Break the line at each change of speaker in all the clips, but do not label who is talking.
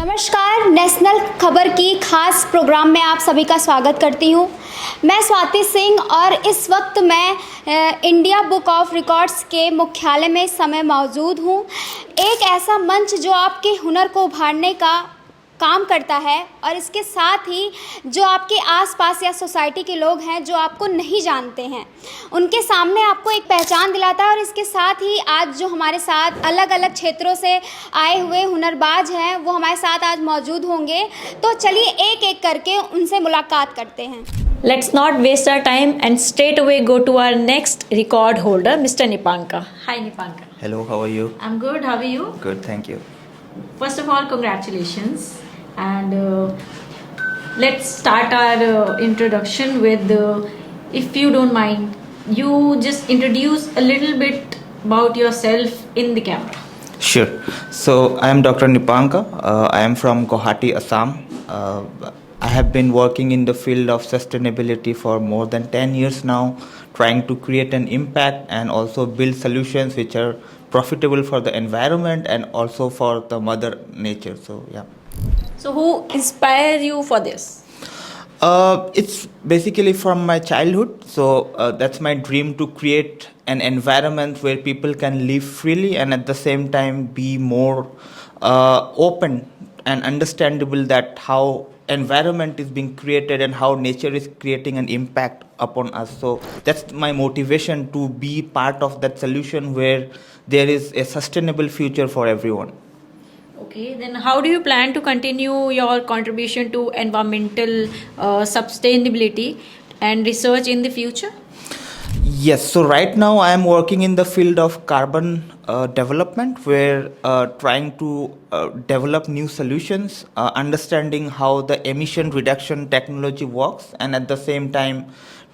नमस्कार, नेशनल खबर की खास प्रोग्राम में आप सभी का स्वागत करती हूँ। मैं स्वाति सिंह और इस वक्त मैं इंडिया बुक ऑफ रिकॉर्ड्स के मुख्यालय में इस समय मौजूद हूँ। एक ऐसा मंच जो आपके हुनर को उभारने का काम करता है और इसके साथ ही जो आपके आसपास या सोसाइटी के लोग हैं जो आपको नहीं जानते हैं उनके सामने आपको एक पहचान दिलाता है। और इसके साथ ही आज जो हमारे साथ अलग अलग क्षेत्रों से आए हुए हुनरबाज हैं वो हमारे साथ आज मौजूद होंगे। तो चलिए एक एक करके उनसे मुलाकात करते हैं।
Let's not waste our time and straight away go to our next record holder, Mr. Nipanka. Hi, Nipanka.
Hello, how are you?
I'm good. How are you?
Good, thank you.
First of all, congratulations. And let's start our introduction with, if you don't mind, you just introduce a little bit about yourself in the camera.
Sure. So, I am Dr. Nipanka. I am from Guwahati, Assam. I have been working in the field of sustainability for more than 10 years now, trying to create an impact and also build solutions which are profitable for the environment and also for the mother nature. So, yeah.
So, who inspired you for this?
It's basically from my childhood. So that's my dream, to create an environment where people can live freely and at the same time be more open and understandable that how environment is being created and how nature is creating an impact upon us. So that's my motivation, to be part of that solution where there is a sustainable future for everyone.
Okay, then how do you plan to continue your contribution to environmental sustainability and research in the future?
Yes, so right now I am working in the field of carbon development, where trying to develop new solutions, understanding how the emission reduction technology works, and at the same time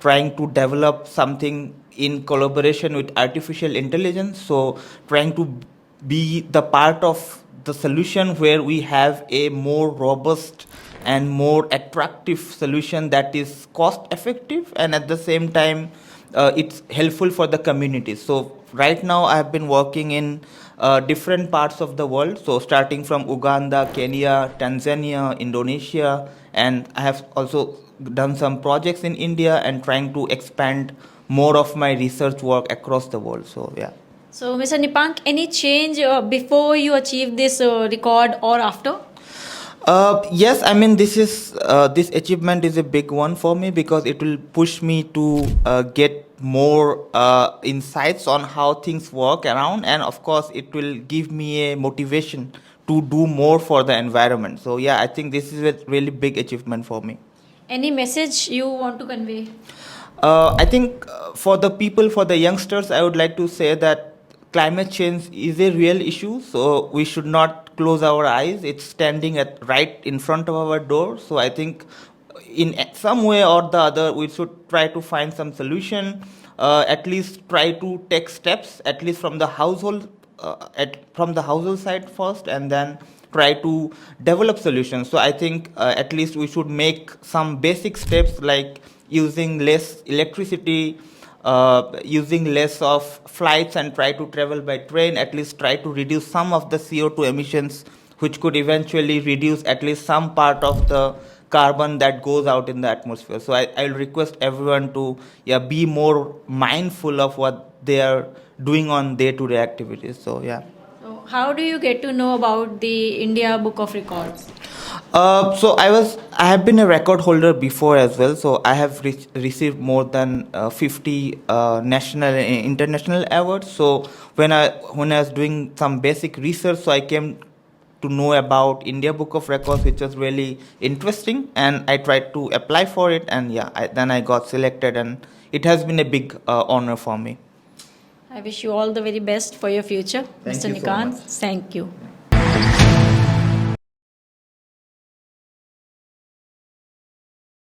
trying to develop something in collaboration with artificial intelligence. So trying to be the part of the solution where we have a more robust and more attractive solution that is cost effective and at the same time it's helpful for the community. So right now I have been working in different parts of the world, so starting from Uganda, Kenya, Tanzania, Indonesia, and I have also done some projects in India and trying to expand more of my research work across the world. So yeah.
So, Mr. Nipank, any change before you achieve this record or after?
Yes, I mean this achievement is a big one for me because it will push me to get more insights on how things work around, and of course it will give me a motivation to do more for the environment. So yeah, I think this is a really big achievement for me.
Any message you want to convey?
I think for the people, for the youngsters, I would like to say that climate change is a real issue, so we should not close our eyes. It's standing right in front of our door. So I think in some way or the other, we should try to find some solution, at least try to take steps, at least from the household, from the household side first, and then try to develop solutions. So I think at least we should make some basic steps like using less electricity, using less of flights and try to travel by train, at least try to reduce some of the CO2 emissions, which could eventually reduce at least some part of the carbon that goes out in the atmosphere. So I'll request everyone to be more mindful of what they are doing on day-to-day activities. So yeah.
So how do you get to know about the India Book of Records?
So I have been a record holder before as well. So I have received more than 50 national and international awards. So when I was doing some basic research, so I came to know about India Book of Records, which was really interesting, and I tried to apply for it, and then I got selected, and it has been a big honor for me.
I wish you all the very best for your future,
Thank
Mr.
you so
Nikant.
much.
Thank you.